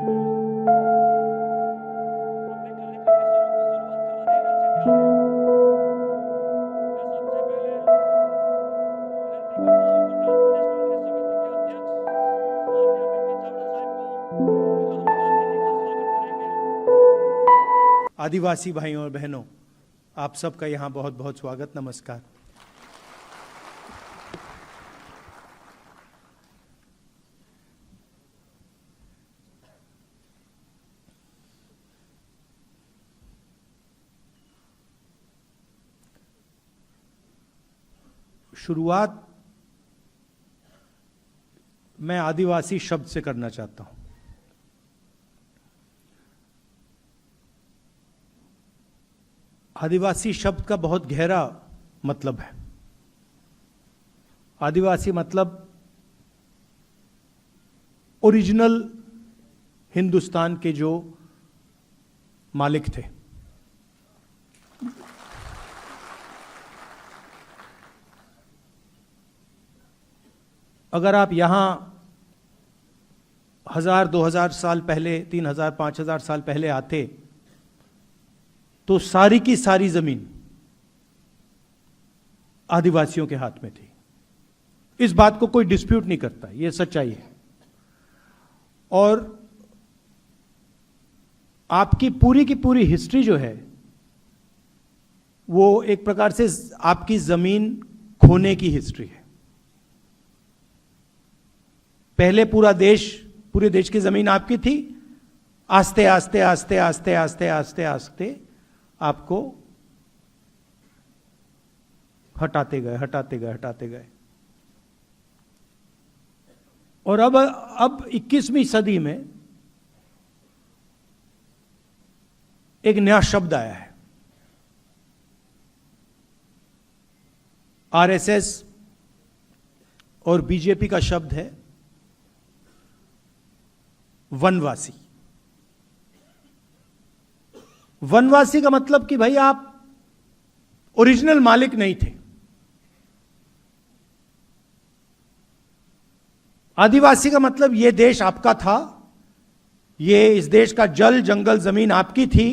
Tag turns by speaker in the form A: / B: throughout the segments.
A: आदिवासी भाइयों और बहनों, आप सबका यहाँ बहुत बहुत स्वागत, नमस्कार। शुरुआत मैं आदिवासी शब्द से करना चाहता हूँ। आदिवासी शब्द का बहुत गहरा मतलब है। आदिवासी मतलब ओरिजिनल हिंदुस्तान के जो मालिक थे। अगर आप यहां 1000-2000 साल पहले, 3000-5000 साल पहले आते तो सारी की सारी जमीन आदिवासियों के हाथ में थी। इस बात को कोई डिस्प्यूट नहीं करता, यह सच्चाई है। और आपकी पूरी की पूरी हिस्ट्री जो है वो एक प्रकार से आपकी जमीन खोने की हिस्ट्री है। पहले पूरे देश की जमीन आपकी थी। आस्ते आस्ते आस्ते आस्ते आस्ते आस्ते आस्ते आपको हटाते गए। और अब 21वीं सदी में एक नया शब्द आया है। आरएसएस और बीजेपी का शब्द है वनवासी। वनवासी का मतलब कि भाई आप ओरिजिनल मालिक नहीं थे। आदिवासी का मतलब यह देश आपका था, इस देश का जल जंगल जमीन आपकी थी।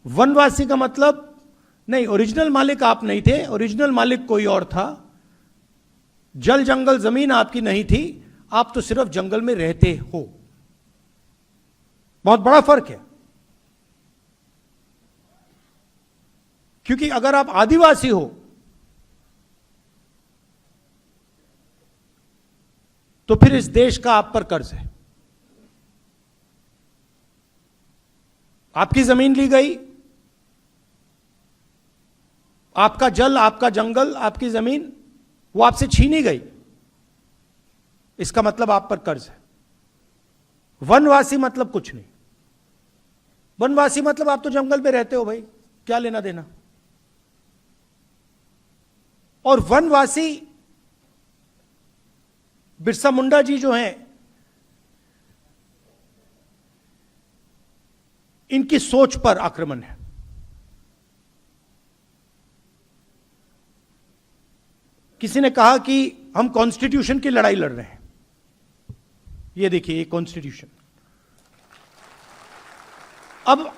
A: वनवासी का मतलब नहीं, ओरिजिनल मालिक आप नहीं थे, ओरिजिनल मालिक कोई और था। जल जंगल जमीन आपकी नहीं थी, आप तो सिर्फ जंगल में रहते हो। बहुत बड़ा फर्क है। क्योंकि अगर आप आदिवासी हो तो फिर इस देश का आप पर कर्ज है। आपकी जमीन ली गई, आपका जल, आपका जंगल, आपकी जमीन वो आपसे छीनी गई। इसका मतलब आप पर कर्ज है। वनवासी मतलब कुछ नहीं। वनवासी मतलब आप तो जंगल में रहते हो भाई, क्या लेना देना। और वनवासी बिरसा मुंडा जी जो हैं, इनकी सोच पर आक्रमण है। किसी ने कहा कि हम कॉन्स्टिट्यूशन की लड़ाई लड़ रहे हैं। ये देखिए, ये कॉन्स्टिट्यूशन। अब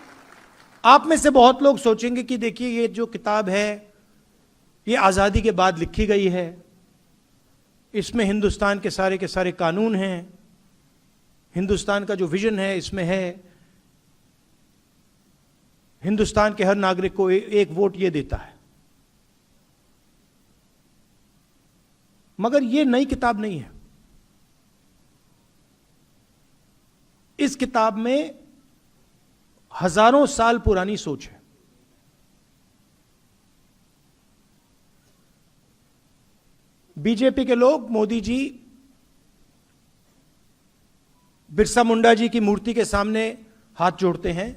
A: आप में से बहुत लोग सोचेंगे कि देखिए, ये जो किताब है ये आजादी के बाद लिखी गई है, इसमें हिंदुस्तान के सारे कानून हैं, हिंदुस्तान का जो विजन है इसमें है, हिंदुस्तान के हर नागरिक को एक वोट ये देता है। मगर ये नई किताब नहीं है। इस किताब में हजारों साल पुरानी सोच है। बीजेपी के लोग, मोदी जी बिरसा मुंडा जी की मूर्ति के सामने हाथ जोड़ते हैं,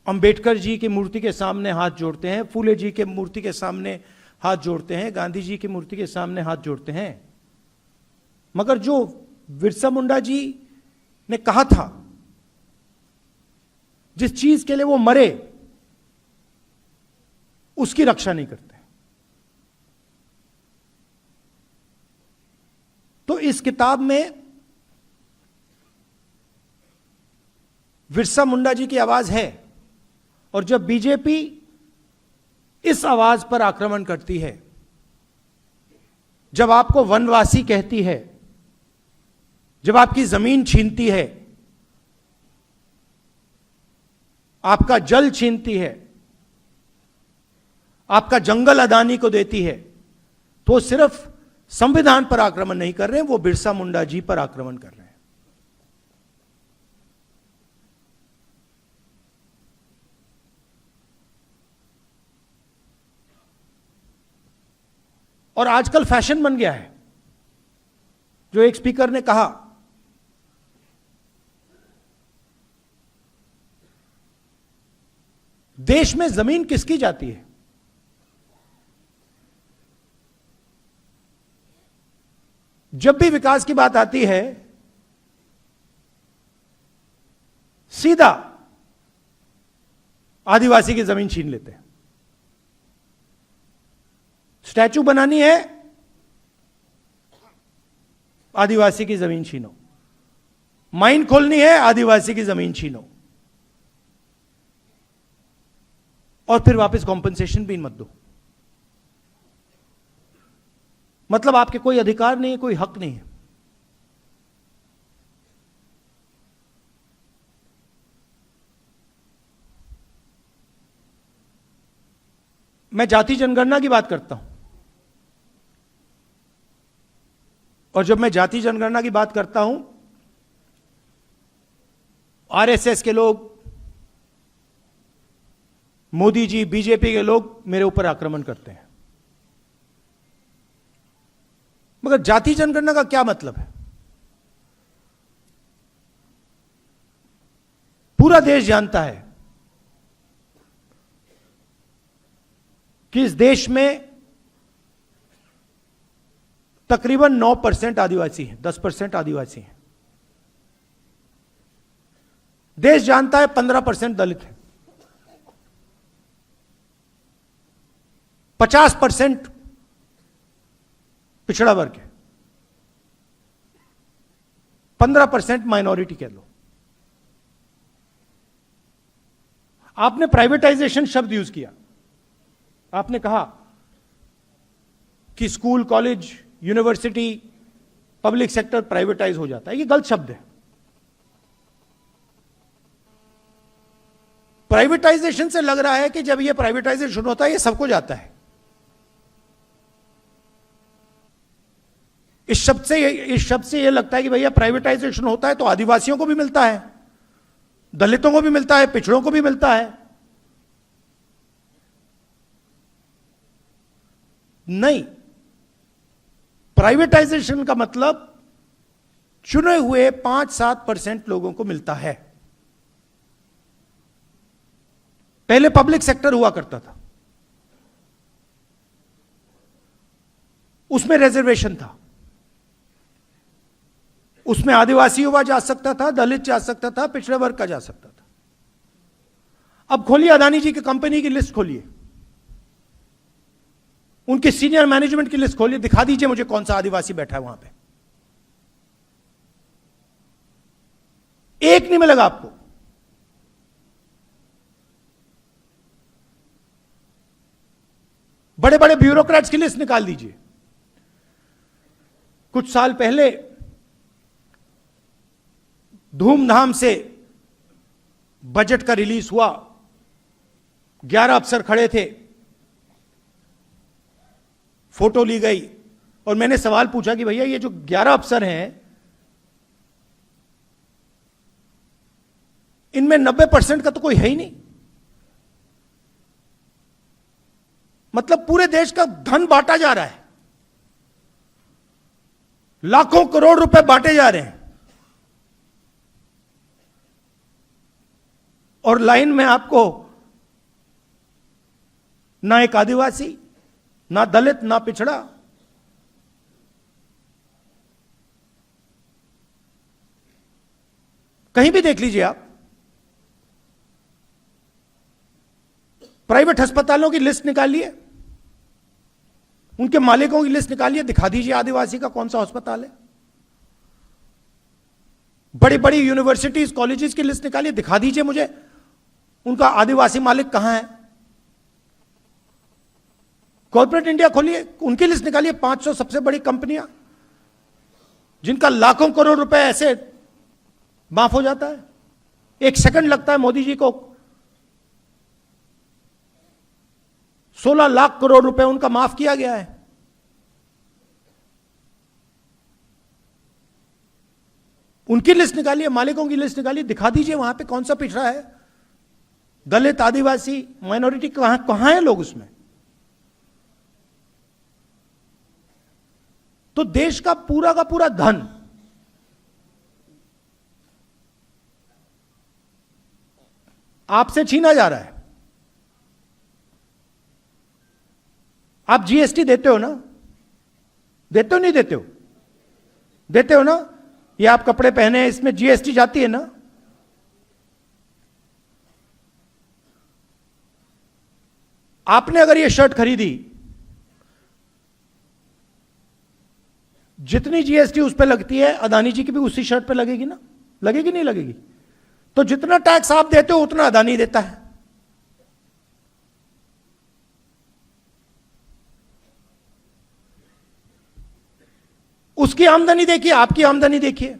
A: अंबेडकर जी की मूर्ति के सामने हाथ जोड़ते हैं, फूले जी के मूर्ति के सामने हाथ जोड़ते हैं, गांधी जी की मूर्ति के सामने हाथ जोड़ते हैं। मगर जो बिरसा मुंडा जी ने कहा था, जिस चीज के लिए वो मरे, उसकी रक्षा नहीं करते। तो इस किताब में बिरसा मुंडा जी की आवाज है, और जब बीजेपी इस आवाज पर आक्रमण करती है, जब आपको वनवासी कहती है, जब आपकी जमीन छीनती है, आपका जल छीनती है, आपका जंगल अदानी को देती है, तो सिर्फ संविधान पर आक्रमण नहीं कर रहे हैं, वो बिरसा मुंडा जी पर आक्रमण कर रहे हैं। और आजकल फैशन बन गया है, जो एक स्पीकर ने कहा, देश में जमीन किसकी जाती है? जब भी विकास की बात आती है, सीधा आदिवासी की जमीन छीन लेते हैं। स्टैचू बनानी है, आदिवासी की जमीन छीनो। माइन खोलनी है, आदिवासी की जमीन छीनो, और फिर वापस कॉम्पनसेशन भी मत दो। मतलब आपके कोई अधिकार नहीं है, कोई हक नहीं है। मैं जाति जनगणना की बात करता हूं, और जब मैं जाति जनगणना की बात करता हूं, आरएसएस के लोग, मोदी जी, बीजेपी के लोग मेरे ऊपर आक्रमण करते हैं। मगर जाति जनगणना का क्या मतलब है? पूरा देश जानता है कि इस देश में तकरीबन 9% आदिवासी हैं, 10% आदिवासी हैं। देश जानता है 15% दलित हैं, 50% पिछड़ा वर्ग है, 15% माइनॉरिटी कह लो। आपने प्राइवेटाइजेशन शब्द यूज किया, आपने कहा कि school, college, university, public sector privatise हो जाता है। यह गलत शब्द है। प्राइवेटाइजेशन से लग रहा है कि जब यह प्राइवेटाइजेशन होता है, यह सबको जाता है। इस शब्द से यह लगता है कि भैया प्राइवेटाइजेशन होता है तो आदिवासियों को भी मिलता है, दलितों को भी मिलता है, पिछड़ों को भी मिलता है। नहीं, प्राइवेटाइजेशन का मतलब चुने हुए 5-7% लोगों को मिलता है। पहले पब्लिक सेक्टर हुआ करता था, उसमें रिजर्वेशन था, उसमें आदिवासी युवा जा सकता था, दलित जा सकता था, पिछड़े वर्ग का जा सकता था। अब खोलिए अदानी जी की कंपनी की लिस्ट खोलिए, उनके सीनियर मैनेजमेंट की लिस्ट खोलिए, दिखा दीजिए मुझे कौन सा आदिवासी बैठा है वहां पे। एक नहीं मिलेगा आपको। बड़े बड़े ब्यूरोक्रेट्स की लिस्ट निकाल दीजिए। कुछ साल पहले धूमधाम से बजट का रिलीज हुआ, 11 अफसर खड़े थे, फोटो ली गई, और मैंने सवाल पूछा कि भैया ये जो 11 अफसर हैं, इनमें 90% का तो कोई है ही नहीं। मतलब पूरे देश का धन बांटा जा रहा है, लाखों करोड़ रुपए बांटे जा रहे हैं, और लाइन में आपको ना एक आदिवासी, ना दलित, ना पिछड़ा। कहीं भी देख लीजिए आप, प्राइवेट अस्पतालों की लिस्ट निकालिए, उनके मालिकों की लिस्ट निकालिए, दिखा दीजिए आदिवासी का कौन सा अस्पताल है। बड़ी बड़ी यूनिवर्सिटीज कॉलेजेस की लिस्ट निकालिए, दिखा दीजिए मुझे उनका आदिवासी मालिक कहां है। कॉर्पोरेट इंडिया खोलिए, उनकी लिस्ट निकालिए, 500 सबसे बड़ी कंपनियां जिनका लाखों करोड़ रुपए ऐसे माफ हो जाता है। 1 सेकंड लगता है मोदी जी को 16 लाख करोड़ रुपए उनका माफ किया गया है। उनकी लिस्ट निकालिए, मालिकों की लिस्ट निकालिए, दिखा दीजिए वहां पे कौन सा पिछड़ा है, दलित, आदिवासी, माइनॉरिटी, कहां है लोग उसमें। तो देश का पूरा धन आपसे छीना जा रहा है। आप जीएसटी देते हो ना, देते हो नहीं देते हो, देते हो ना। ये आप कपड़े पहने इसमें जीएसटी जाती है ना। आपने अगर ये शर्ट खरीदी, जितनी जीएसटी उस पर लगती है अदानी जी की भी उसी शर्ट पे लगेगी ना, लगेगी नहीं लगेगी। तो जितना टैक्स आप देते हो उतना अदानी देता है। उसकी आमदनी देखिए, आपकी आमदनी देखिए।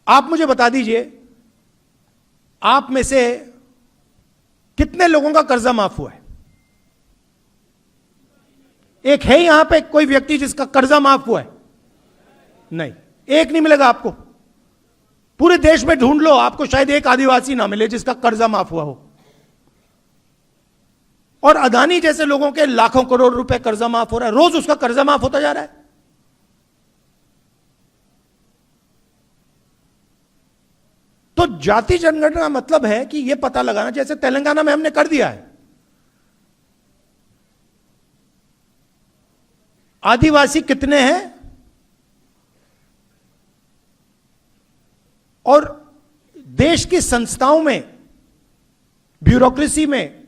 A: आप मुझे बता दीजिए, आप में से कितने लोगों का कर्जा माफ हुआ है? एक है यहां पे कोई व्यक्ति जिसका कर्जा माफ हुआ है? नहीं, एक नहीं मिलेगा आपको। पूरे देश में ढूंढ लो, आपको शायद एक आदिवासी ना मिले जिसका कर्जा माफ हुआ हो। और अदानी जैसे लोगों के लाखों करोड़ रुपए कर्जा माफ हो रहा है, रोज उसका कर्जा माफ होता जा रहा है। तो जाति जनगणना का मतलब है कि यह पता लगाना, जैसे तेलंगाना में हमने कर दिया है, आदिवासी कितने हैं और देश की संस्थाओं में, ब्यूरोक्रेसी में,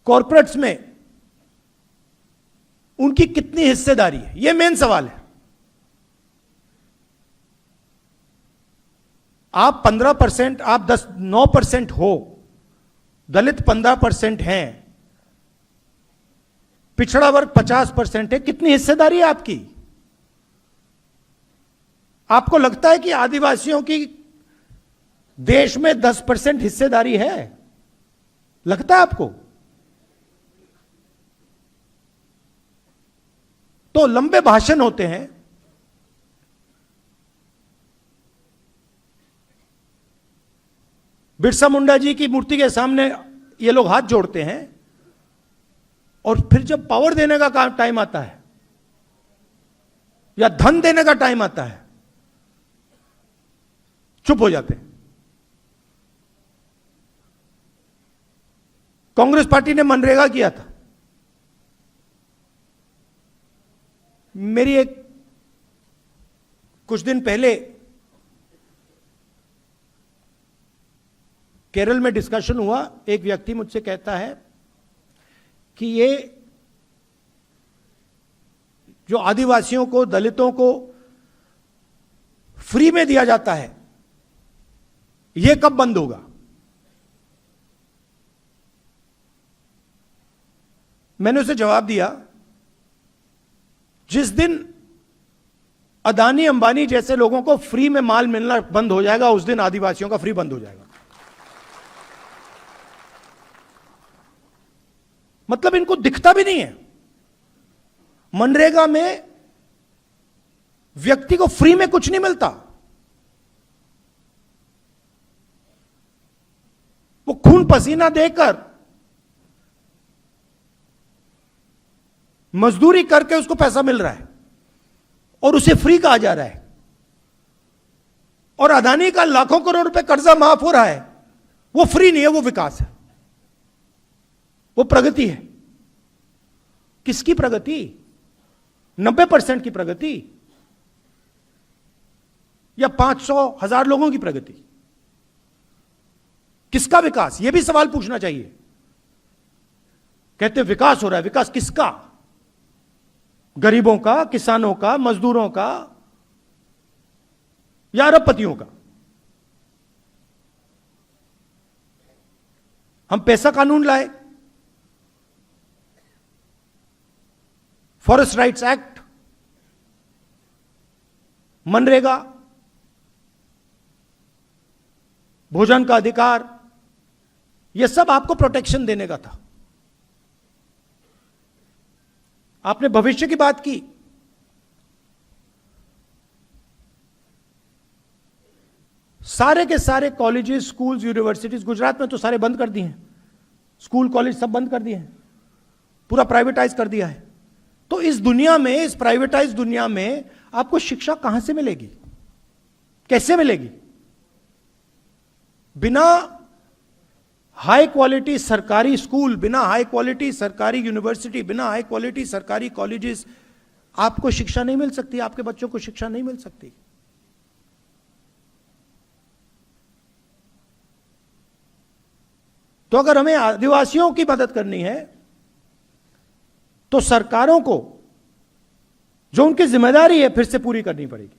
A: कॉर्पोरेट्स में उनकी कितनी हिस्सेदारी है, यह मेन सवाल है। आप 15%, आप 9% हो, दलित 15% हैं, पिछड़ा वर्ग 50% है, कितनी हिस्सेदारी है आपकी? आपको लगता है कि आदिवासियों की देश में 10% हिस्सेदारी है? लगता है आपको? तो लंबे भाषण होते हैं, बिरसा मुंडा जी की मूर्ति के सामने ये लोग हाथ जोड़ते हैं, और फिर जब पावर देने का टाइम आता है या धन देने का टाइम आता है, चुप हो जाते हैं। कांग्रेस पार्टी ने मनरेगा किया था। मेरी एक कुछ दिन पहले केरल में डिस्कशन हुआ, एक व्यक्ति मुझसे कहता है कि ये जो आदिवासियों को, दलितों को फ्री में दिया जाता है, ये कब बंद होगा? मैंने उसे जवाब दिया, जिस दिन अदानी अंबानी जैसे लोगों को फ्री में माल मिलना बंद हो जाएगा, उस दिन आदिवासियों का फ्री बंद हो जाएगा। मतलब इनको दिखता भी नहीं है। मनरेगा में व्यक्ति को फ्री में कुछ नहीं मिलता, वो खून पसीना देकर मजदूरी करके उसको पैसा मिल रहा है और उसे फ्री कहा जा रहा है। और अदानी का लाखों करोड़ रुपए कर्जा माफ हो रहा है, वो फ्री नहीं है, वो विकास है, वो प्रगति है। किसकी प्रगति? 90% की प्रगति या 500,000 लोगों की प्रगति? किसका विकास, यह भी सवाल पूछना चाहिए। कहते विकास हो रहा है, विकास किसका? गरीबों का, किसानों का, मजदूरों का या अरबपतियों का? हम पैसा कानून लाए, फॉरेस्ट राइट्स एक्ट, मनरेगा, भोजन का अधिकार, यह सब आपको प्रोटेक्शन देने का था। आपने भविष्य की बात की। सारे के सारे कॉलेजेस, स्कूल्स, यूनिवर्सिटीज गुजरात में तो सारे बंद कर दिए हैं, स्कूल कॉलेज सब बंद कर दिए हैं, पूरा प्राइवेटाइज कर दिया है। तो इस दुनिया में, इस प्राइवेटाइज दुनिया में आपको शिक्षा कहां से मिलेगी, कैसे मिलेगी? बिना हाई क्वालिटी सरकारी स्कूल, बिना हाई क्वालिटी सरकारी यूनिवर्सिटी, बिना हाई क्वालिटी सरकारी कॉलेजेस आपको शिक्षा नहीं मिल सकती, आपके बच्चों को शिक्षा नहीं मिल सकती। तो अगर हमें आदिवासियों की मदद करनी है तो सरकारों को जो उनकी जिम्मेदारी है फिर से पूरी करनी पड़ेगी।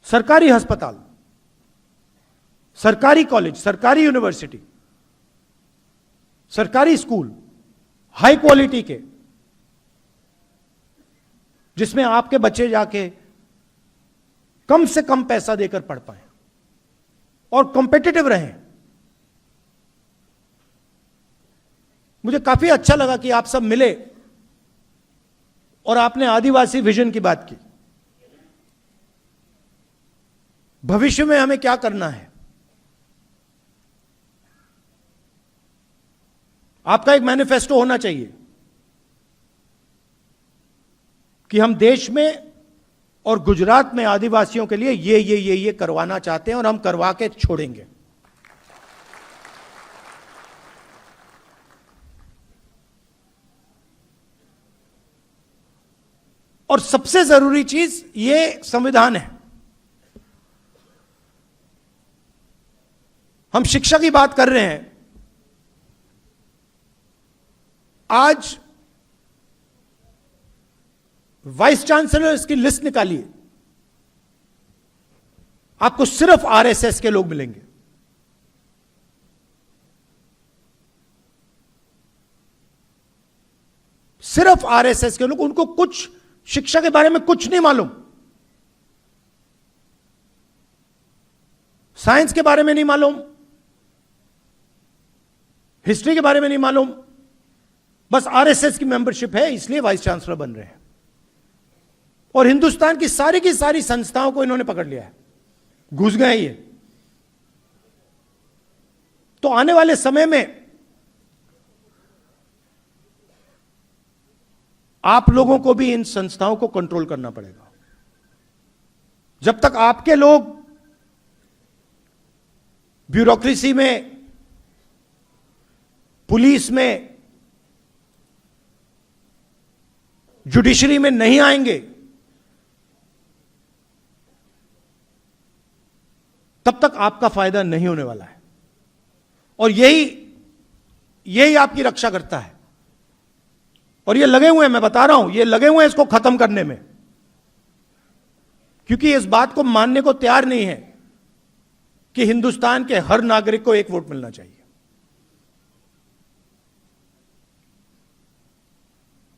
A: सरकारी अस्पताल, सरकारी कॉलेज, सरकारी यूनिवर्सिटी, सरकारी स्कूल हाई क्वालिटी के, जिसमें आपके बच्चे जाके कम से कम पैसा देकर पढ़ पाए और कॉम्पिटिटिव रहें। मुझे काफी अच्छा लगा कि आप सब मिले और आपने आदिवासी विजन की बात की। भविष्य में हमें क्या करना है, आपका एक मैनिफेस्टो होना चाहिए कि हम देश में और गुजरात में आदिवासियों के लिए ये करवाना चाहते हैं और हम करवा के छोड़ेंगे। और सबसे जरूरी चीज ये संविधान है। हम शिक्षा की बात कर रहे हैं, आज वाइस चांसलर्स की लिस्ट निकालिए, आपको सिर्फ आरएसएस के लोग मिलेंगे। सिर्फ आरएसएस के लोग, उनको कुछ शिक्षा के बारे में कुछ नहीं मालूम, साइंस के बारे में नहीं मालूम, हिस्ट्री के बारे में नहीं मालूम, बस आरएसएस की मेंबरशिप है इसलिए वाइस चांसलर बन रहे हैं। और हिंदुस्तान की सारी संस्थाओं को इन्होंने पकड़ लिया है, घुस गए ये। तो आने वाले समय में आप लोगों को भी इन संस्थाओं को कंट्रोल करना पड़ेगा। जब तक आपके लोग ब्यूरोक्रेसी में, पुलिस में, जुडिशरी में नहीं आएंगे, तब तक आपका फायदा नहीं होने वाला है। और यही आपकी रक्षा करता है। और ये लगे हुए हैं, मैं बता रहा हूं, ये लगे हुए हैं इसको खत्म करने में, क्योंकि इस बात को मानने को तैयार नहीं है कि हिंदुस्तान के हर नागरिक को एक वोट मिलना चाहिए।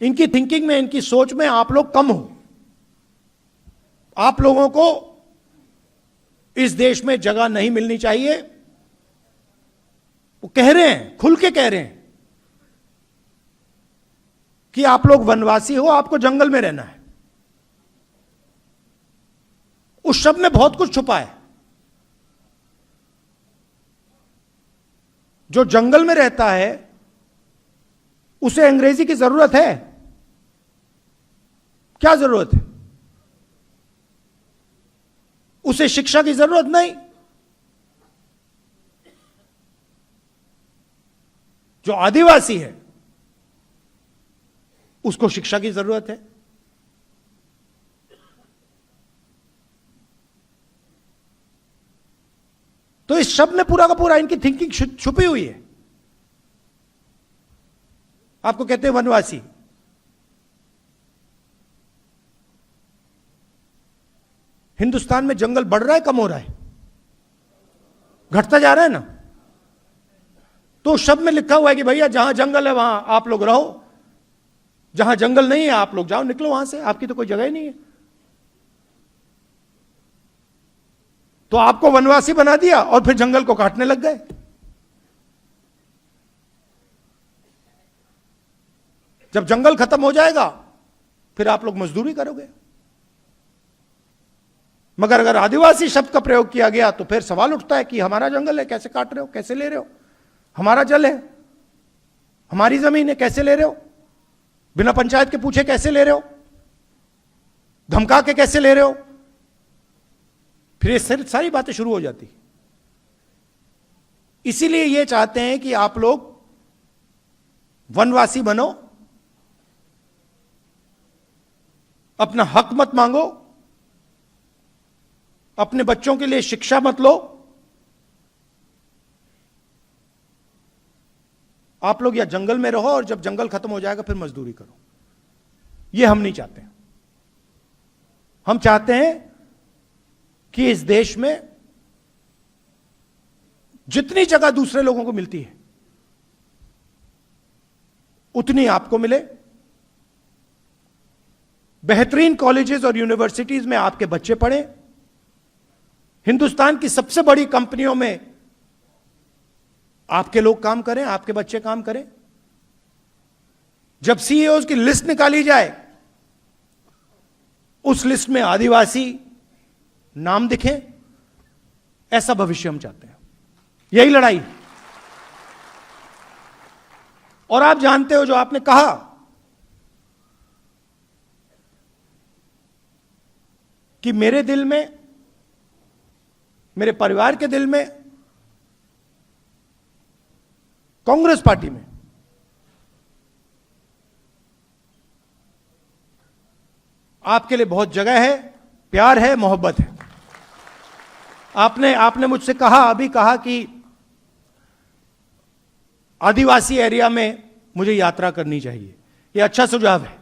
A: इनकी थिंकिंग में, इनकी सोच में आप लोग कम हो। आप लोगों को इस देश में जगह नहीं मिलनी चाहिए। वो कह रहे हैं, खुल के कह रहे हैं कि आप लोग वनवासी हो, आपको जंगल में रहना है। उस शब्द में बहुत कुछ छुपा है। जो जंगल में रहता है उसे अंग्रेजी की जरूरत है? क्या जरूरत है? उसे शिक्षा की जरूरत नहीं। जो आदिवासी है उसको शिक्षा की जरूरत है। तो इस शब्द में पूरा का पूरा इनकी थिंकिंग छुपी हुई है। आपको कहते हैं वनवासी। हिंदुस्तान में जंगल बढ़ रहा है, कम हो रहा है? घटता जा रहा है ना। तो शब्द में लिखा हुआ है कि भैया जहां जंगल है वहां आप लोग रहो, जहां जंगल नहीं है आप लोग जाओ, निकलो वहां से, आपकी तो कोई जगह ही नहीं है। तो आपको वनवासी बना दिया और फिर जंगल को काटने लग गए। जब जंगल खत्म हो जाएगा फिर आप लोग मजदूरी करोगे। मगर अगर आदिवासी शब्द का प्रयोग किया गया तो फिर सवाल उठता है कि हमारा जंगल है, कैसे काट रहे हो, कैसे ले रहे हो? हमारा जल है, हमारी जमीन है, कैसे ले रहे हो? बिना पंचायत के पूछे कैसे ले रहे हो? धमका के कैसे ले रहे हो? फिर ये सारी बातें शुरू हो जाती। इसीलिए ये चाहते हैं कि आप लोग वनवासी बनो, अपना हक मत मांगो, अपने बच्चों के लिए शिक्षा मत लो। आप लोग या जंगल में रहो और जब जंगल खत्म हो जाएगा फिर मजदूरी करो। यह हम नहीं चाहते। हम चाहते हैं कि इस देश में जितनी जगह दूसरे लोगों को मिलती है उतनी आपको मिले। बेहतरीन कॉलेजेस और यूनिवर्सिटीज में आपके बच्चे पढ़ें। हिंदुस्तान की सबसे बड़ी कंपनियों में आपके लोग काम करें, आपके बच्चे काम करें। जब सीईओज की लिस्ट निकाली जाए उस लिस्ट में आदिवासी नाम दिखे, ऐसा भविष्य हम चाहते हैं। यही लड़ाई। और आप जानते हो जो आपने कहा कि मेरे दिल में, मेरे परिवार के दिल में, कांग्रेस पार्टी में आपके लिए बहुत जगह है, प्यार है, मोहब्बत है। आपने मुझसे कहा, अभी कहा कि आदिवासी एरिया में मुझे यात्रा करनी चाहिए। यह अच्छा सुझाव है।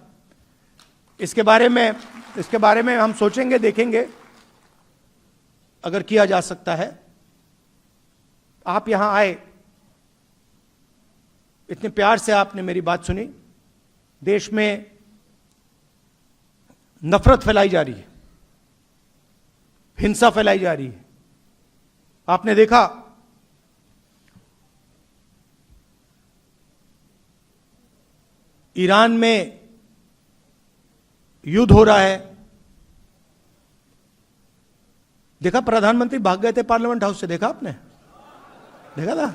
A: इसके बारे में हम सोचेंगे, देखेंगे अगर किया जा सकता है। आप यहां आए, इतने प्यार से आपने मेरी बात सुनी। देश में नफरत फैलाई जा रही है, हिंसा फैलाई जा रही है। आपने देखा ईरान में युद्ध हो रहा है। देखा, प्रधानमंत्री भाग गए थे पार्लियामेंट हाउस से। देखा आपने? देखा था?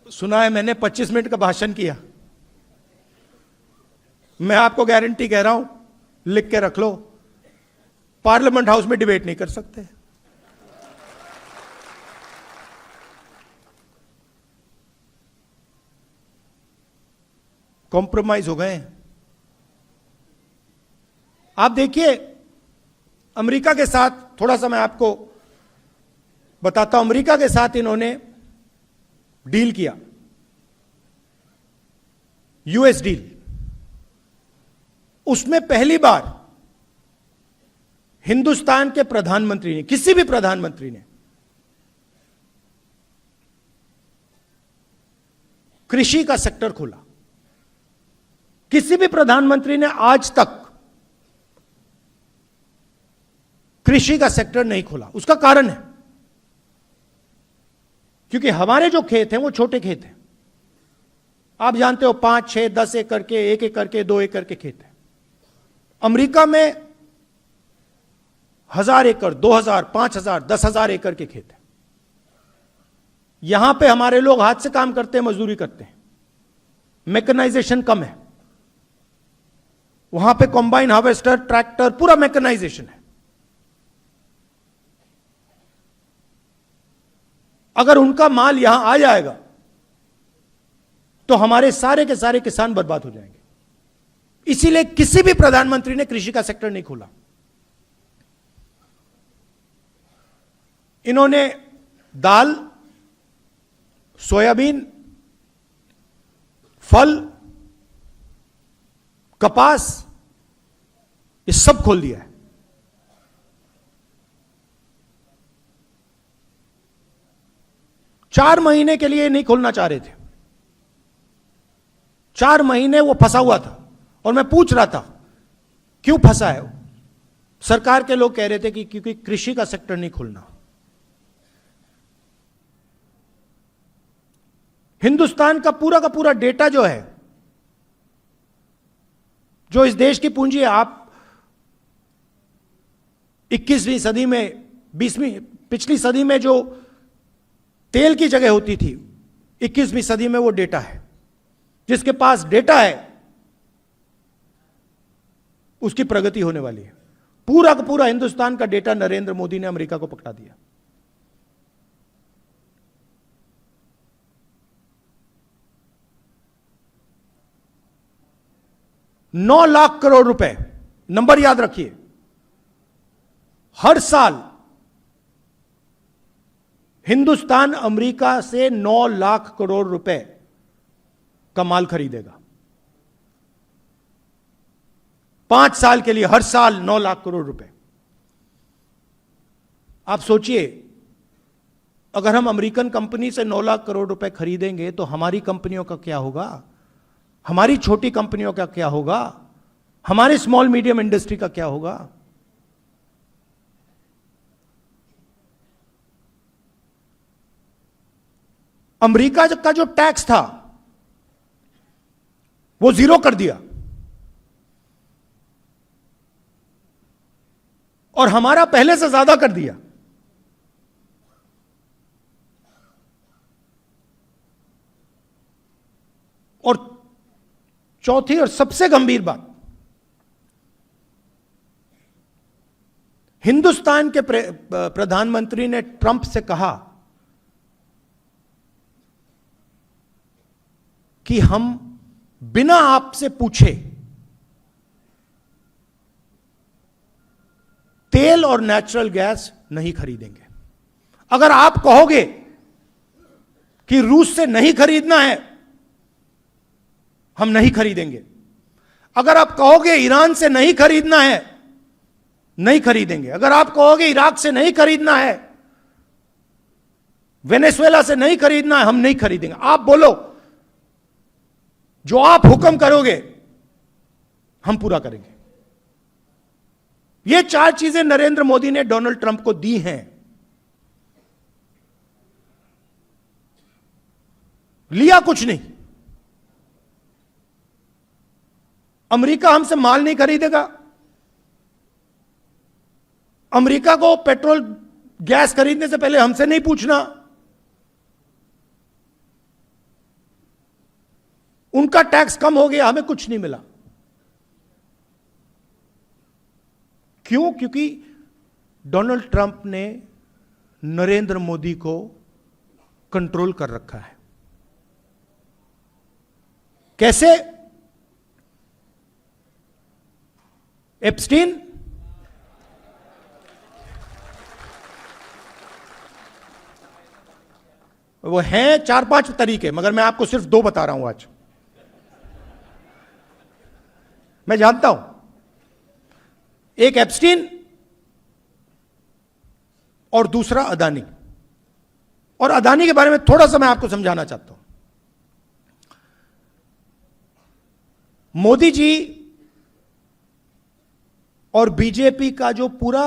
A: सुना है मैंने 25 मिनट का भाषण किया। मैं आपको गारंटी कह रहा हूं, लिख के रख लो, पार्लियामेंट हाउस में डिबेट नहीं कर सकते। कॉम्प्रोमाइज हो गए। आप देखिए अमेरिका के साथ, थोड़ा सा मैं आपको बताता हूं। अमेरिका के साथ इन्होंने डील किया, यूएस डील। उसमें पहली बार हिंदुस्तान के प्रधानमंत्री ने, किसी भी प्रधानमंत्री ने, कृषि का सेक्टर खोला। किसी भी प्रधानमंत्री ने आज तक कृषि का सेक्टर नहीं खोला। उसका कारण है क्योंकि हमारे जो खेत हैं वो छोटे खेत हैं। आप जानते हो 5, 6, 10 एकड़ के, 1 एकड़ के, 2 एकड़ के खेत हैं। अमेरिका में 1000 एकड़, 2000, 5000, 10,000 एकड़ के खेत हैं। यहां पे हमारे लोग हाथ से काम करते हैं, मजदूरी करते हैं, मैकेनाइजेशन कम है। वहां पे कॉम्बाइन हार्वेस्टर, ट्रैक्टर, पूरा मैकेनाइजेशन है। अगर उनका माल यहां आ जाएगा तो हमारे सारे के सारे किसान बर्बाद हो जाएंगे। इसीलिए किसी भी प्रधानमंत्री ने कृषि का सेक्टर नहीं खोला। इन्होंने दाल, सोयाबीन, फल, कपास, ये सब खोल दिया है। चार महीने के लिए नहीं खोलना चाह रहे थे। 4 महीने वो फंसा हुआ था और मैं पूछ रहा था क्यों फंसा है। सरकार के लोग कह रहे थे कि क्योंकि कृषि का सेक्टर नहीं खुलना। हिंदुस्तान का पूरा डेटा जो है, जो इस देश की पूंजी है, आप 21वीं सदी में, 20वीं, पिछली सदी में जो तेल की जगह होती थी, 21वीं सदी में वो डेटा है। जिसके पास डेटा है उसकी प्रगति होने वाली है। पूरा का पूरा हिंदुस्तान का डेटा नरेंद्र मोदी ने अमेरिका को पकड़ा दिया। $9 लाख करोड़ रुपए, नंबर याद रखिए, हर साल हिंदुस्तान अमेरिका से 9 लाख करोड़ रुपए का माल खरीदेगा। 5 साल के लिए हर साल 9 लाख करोड़ रुपए। आप सोचिए, अगर हम अमेरिकन कंपनी से 9 लाख करोड़ रुपए खरीदेंगे तो हमारी कंपनियों का क्या होगा, हमारी छोटी कंपनियों का क्या होगा, हमारे स्मॉल मीडियम इंडस्ट्री का क्या होगा। अमेरिका का जो टैक्स था वो 0 कर दिया और हमारा पहले से ज्यादा कर दिया। और चौथी और सबसे गंभीर बात, हिंदुस्तान के प्रधानमंत्री ने ट्रंप से कहा कि हम बिना आपसे पूछे तेल और नेचुरल गैस नहीं खरीदेंगे। अगर आप कहोगे कि रूस से नहीं खरीदना है, हम नहीं खरीदेंगे। अगर आप कहोगे ईरान से नहीं खरीदना है, नहीं खरीदेंगे। अगर आप कहोगे इराक से नहीं खरीदना है, वेनेजुएला से नहीं खरीदना है, हम नहीं खरीदेंगे। आप बोलो, जो आप हुक्म करोगे हम पूरा करेंगे। ये 4 चीजें नरेंद्र मोदी ने डोनाल्ड ट्रंप को दी हैं। लिया कुछ नहीं। अमेरिका हमसे माल नहीं खरीदेगा। अमेरिका को पेट्रोल गैस खरीदने से पहले हमसे नहीं पूछना। उनका टैक्स कम हो गया, हमें कुछ नहीं मिला। क्यों? क्योंकि डोनाल्ड ट्रंप ने नरेंद्र मोदी को कंट्रोल कर रखा है। कैसे? एप्स्टीन, वो हैं 4-5 तरीके, मगर मैं आपको सिर्फ 2 बता रहा हूं आज। मैं जानता हूं, एक एप्स्टीन और दूसरा अदानी। और अदानी के बारे में थोड़ा सा मैं आपको समझाना चाहता हूं। मोदी जी और बीजेपी का जो पूरा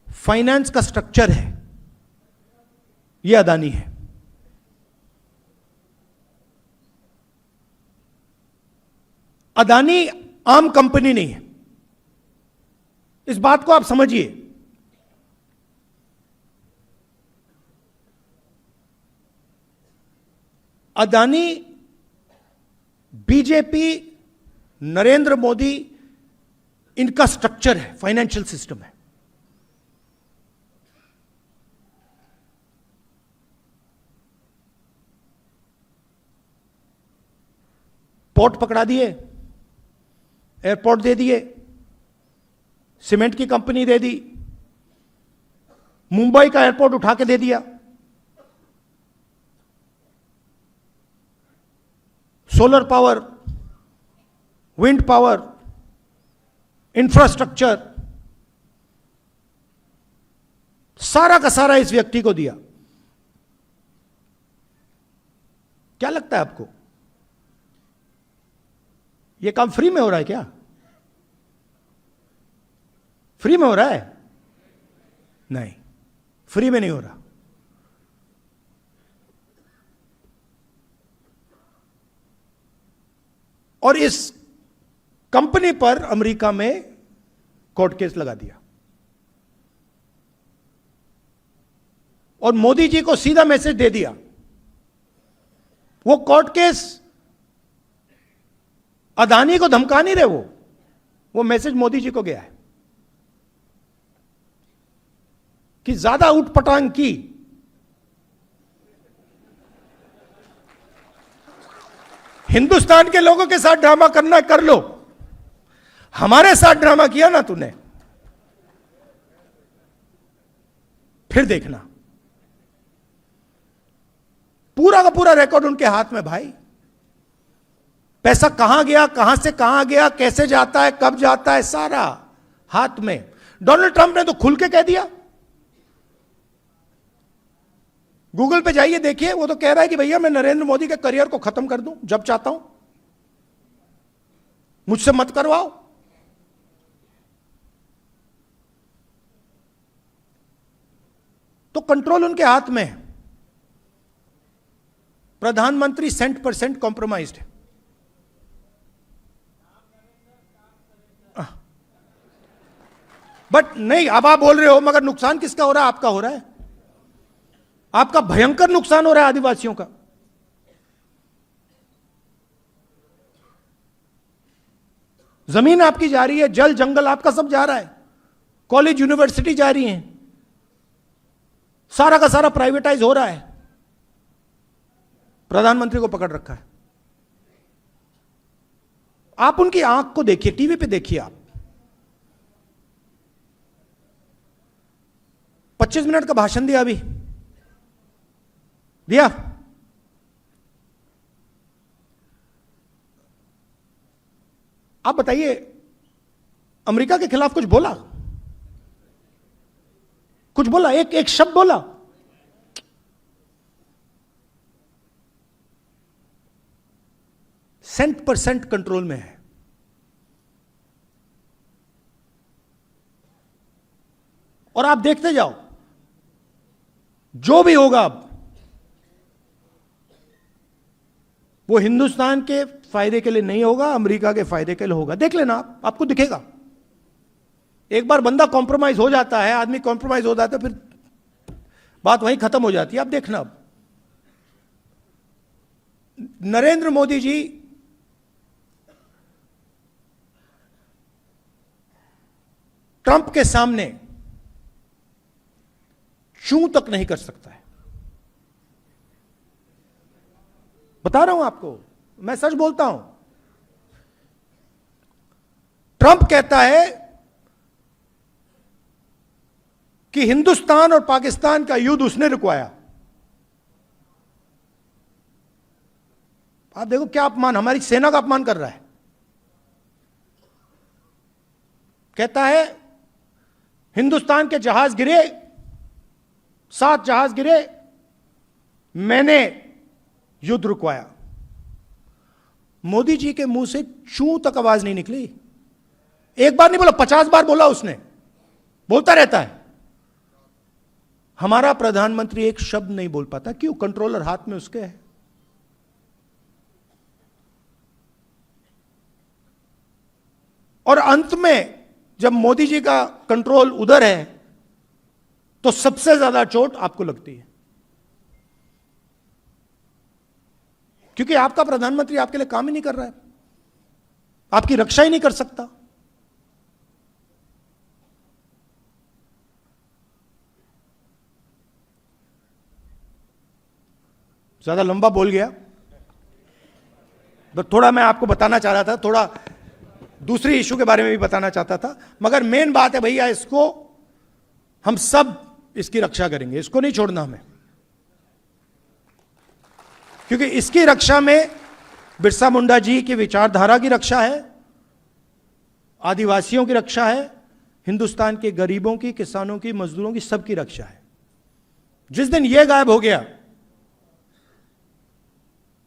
A: फाइनेंस का स्ट्रक्चर है, यह अदानी है। अदानी आम कंपनी नहीं है, इस बात को आप समझिए। अदानी बीजेपी, नरेंद्र मोदी, इनका स्ट्रक्चर है, फाइनेंशियल सिस्टम है। पोर्ट पकड़ा दिए, एयरपोर्ट दे दिए, सीमेंट की कंपनी दे दी, मुंबई का एयरपोर्ट उठा के दे दिया, solar power, wind power, infrastructure, सारा का सारा इस व्यक्ति को दिया। क्या लगता है आपको, यह काम फ्री में हो रहा है क्या? फ्री में हो रहा है? नहीं, फ्री में नहीं हो रहा। और इस कंपनी पर अमेरिका में कोर्ट केस लगा दिया और मोदी जी को सीधा मैसेज दे दिया। वो कोर्ट केस अदानी को धमका नहीं रहे, वो मैसेज मोदी जी को गया है कि ज्यादा उठपटांग की हिंदुस्तान के लोगों के साथ ड्रामा करना कर लो, हमारे साथ ड्रामा किया ना तूने, फिर देखना। पूरा का पूरा रिकॉर्ड उनके हाथ में भाई। पैसा कहां गया, कहां से कहां गया, कैसे जाता है, कब जाता है, सारा हाथ में। डोनाल्ड ट्रंप ने तो खुल के कह दिया, गूगल पे जाइए देखिए, वो तो कह रहा है कि भैया मैं नरेंद्र मोदी के करियर को खत्म कर दूं जब चाहता हूं, मुझसे मत करवाओ। तो कंट्रोल उनके हाथ में है। प्रधानमंत्री 100% कॉम्प्रोमाइज्ड है। बट नहीं, अब आप बोल रहे हो मगर नुकसान किसका हो रहा है? आपका हो रहा है। आपका भयंकर नुकसान हो रहा है आदिवासियों का। जमीन आपकी जा रही है, जल जंगल आपका सब जा रहा है, कॉलेज यूनिवर्सिटी जा रही हैं, सारा का सारा प्राइवेटाइज हो रहा है। प्रधानमंत्री को पकड़ रखा है। आप उनकी आंख को देखिए, टीवी पे देखिए आप। 25 मिनट का भाषण दिया, अभी दिया। आप बताइए, अमेरिका के खिलाफ कुछ बोला? कुछ बोला? एक शब्द बोला? %% कंट्रोल में है। और आप देखते जाओ, जो भी होगा अब वो हिंदुस्तान के फायदे के लिए नहीं होगा, अमेरिका के फायदे के लिए होगा। देख लेना आप, आपको दिखेगा। एक बार बंदा कॉम्प्रोमाइज हो जाता है, आदमी कॉम्प्रोमाइज हो जाता है, फिर बात वहीं खत्म हो जाती है। आप देखना, अब नरेंद्र मोदी जी ट्रंप के सामने चूं तक नहीं कर सकता है। बता रहा हूं आपको, मैं सच बोलता हूं। ट्रंप कहता है कि हिंदुस्तान और पाकिस्तान का युद्ध उसने रुकवाया। आप देखो क्या अपमान, हमारी सेना का अपमान कर रहा है। कहता है हिंदुस्तान के जहाज गिरे, 7 जहाज गिरे, मैंने युद्ध रुकवाया। मोदी जी के मुंह से चूं तक आवाज नहीं निकली। एक बार नहीं बोला, 50 बार बोला उसने, बोलता रहता है। हमारा प्रधानमंत्री एक शब्द नहीं बोल पाता। क्यों? कंट्रोलर हाथ में उसके है। और अंत में जब मोदी जी का कंट्रोल उधर है तो सबसे ज्यादा चोट आपको लगती है, क्योंकि आपका प्रधानमंत्री आपके लिए काम ही नहीं कर रहा है, आपकी रक्षा ही नहीं कर सकता। ज्यादा लंबा बोल गया, तो थोड़ा मैं आपको बताना चाह रहा था, थोड़ा दूसरी इशू के बारे में भी बताना चाहता था, मगर मेन बात है भैया, इसको हम सब इसकी रक्षा करेंगे, इसको नहीं छोड़ना हमें, क्योंकि इसकी रक्षा में बिरसा मुंडा जी की विचारधारा की रक्षा है, आदिवासियों की रक्षा है, हिंदुस्तान के गरीबों की, किसानों की, मजदूरों की, सबकी रक्षा है। जिस दिन यह गायब हो गया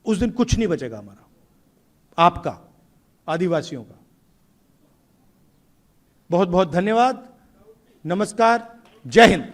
A: उस दिन कुछ नहीं बचेगा हमारा, आपका, आदिवासियों का। बहुत बहुत धन्यवाद, नमस्कार, जय हिंद।